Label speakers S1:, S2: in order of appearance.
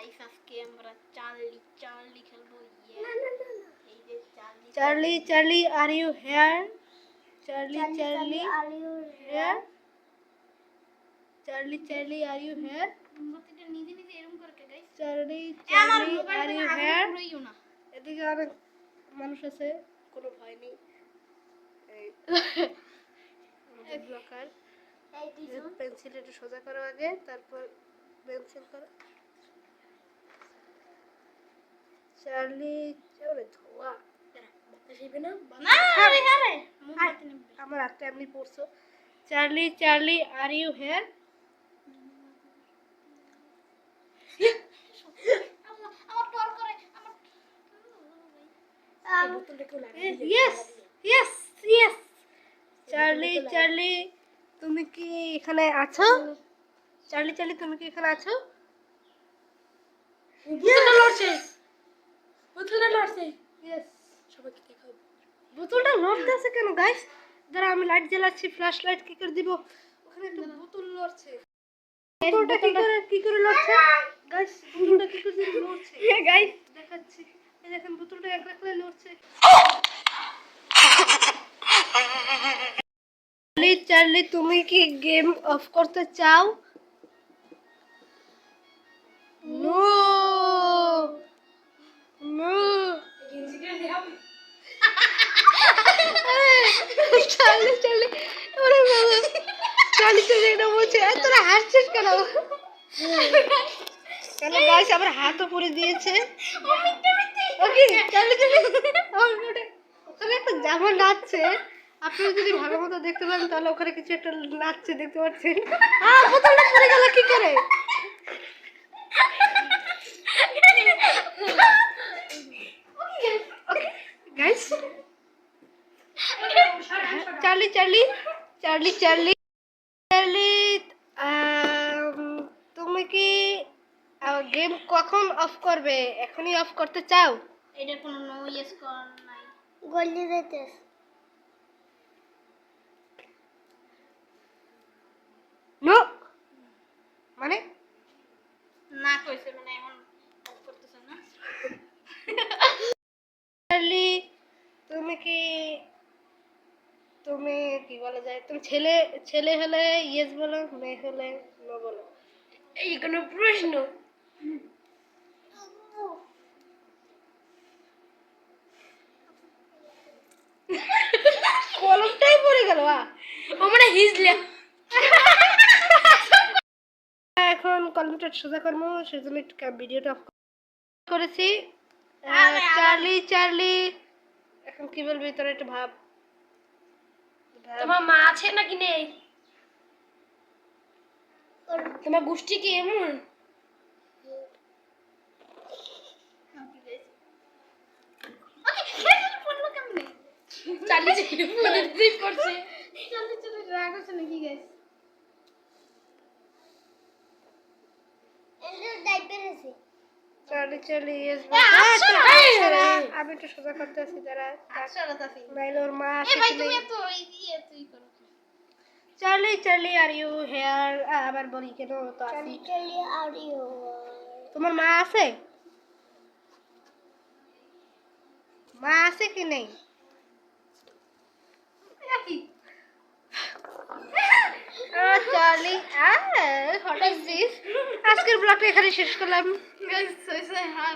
S1: Guys আজকে আমরা Charlie Charlie খেলবো। এই যে Charlie
S2: Charlie Charlie are you here? Charlie Charlie
S1: are you
S2: here? Charlie Charlie are you here?
S1: প্রতিটা নিজে নিজে এরকম করে কে গাইস?
S2: চার্লি
S1: আমার
S2: চার্লি
S1: মোবাইল
S2: আর ইউ
S1: থেকে আগুন
S2: হেয়ার?
S1: পুরাইও না।
S2: এদিকে অনেক মানুষ আছে, কোনো ভয় নেই। এই ব্লকার
S1: এই দুইজন
S2: পেন্সিল একটু সোজা করো আগে, তারপর পেন্সিল করো। চার্লি চলে ধোয়া বাতাসিবে না
S1: না আরে আরে মোমবাতি নেবে।
S2: আমার হাতটা এমনি পড়ছো। Charlie Charlie are you here?
S1: আমার ডর করে আমার
S2: বোতলটা কেউ লাগিয়ে দিলে yes yes yes. Charlie Charlie তুমি কি এখানে আছো? চার্লি চার্লি তুমি কি এখানে আছো? বোতলটা লড়ছে, বোতলটা লড়ছে। ইয়েস, সবাইকে দেখাও। বোতলটা লড়তেছে কেন গাইস? যারা আমি লাইট জ্বালাচ্ছি, ফ্ল্যাশ লাইট কি করে দিব? ওখানে একটা বোতল লড়ছে। বোতলটা কি করে লড়ছে গাইস? বোতলটা কি করে লড়ছে গাইস? দেখাচ্ছি, এই দেখেন বোতলটা একলা একলা লড়ছে। চার্লি চার্লি তুমি কি গেম অফ করতে চাও? No no. চার্লি চার্লি ওরে বাবা, চার্লি চার্লি এটা বলছে তোরা হাসছিস কেন? কেন গাইস আমার হাতও পরে দিয়েছে। ওকে চার্লি চার্লি ওখানে একটা জামা নাচছে, আপনারা যদি ভালো মতো দেখতে পান তাহলে ওখানে কিছু একটা নাচছে দেখতে পাচ্ছেন। বোতলটা পড়ে গেল কি করে? Guys Charlie Charlie Charlie Charlie Charlie তুমি কি গেম কখন অফ করবে? এখনই অফ করতে চাও?
S1: এটা কোনো নো ইয়েস কর নাই।
S2: গলি দিতেছ নো মানে
S1: না কইছে মানে এখন অফ করতেছ না।
S2: চার্লি তুমি কি তুমি কি বলা যায়, তুমি ছেলে ছেলে হলে ইয়েস বলো, মেয়ে হলে নো বলো। এই কোনো প্রশ্ন? কলমটাই পড়ে গেল। ও মানে হিজলে। এখন কলমটা সোজা করবো, সেজন্য একটু ভিডিওটা অফ করেছি। চার্লি চার্লি এখন কি বলবি তোরা একটু ভাব। তোমার মা আছে নাকি নেই? তোমার গোষ্ঠী কি এমন? চার্লি চার্লি পড়ছে।
S1: চার্লি চার্লি রাগ হচ্ছে নাকি গাইস?
S2: চার্লি চার্লি ইয়েস আমি একটু সোজা করতে আসি দাঁড়া। নাইলে ওর মা আসে
S1: ভাই
S2: কি
S1: তুমি
S2: নেই।
S1: এত তুই করো।
S2: Charlie Charlie are you here? আবার বলি কেন তো আসি।
S1: চার্লি আর ইউ
S2: তোমার মা আছে? মা আছে কি নেই? চার্লি হঠাৎ দিস। আজকের ব্লগটা এখানে শেষ করলাম।
S1: গাইস হইছে হার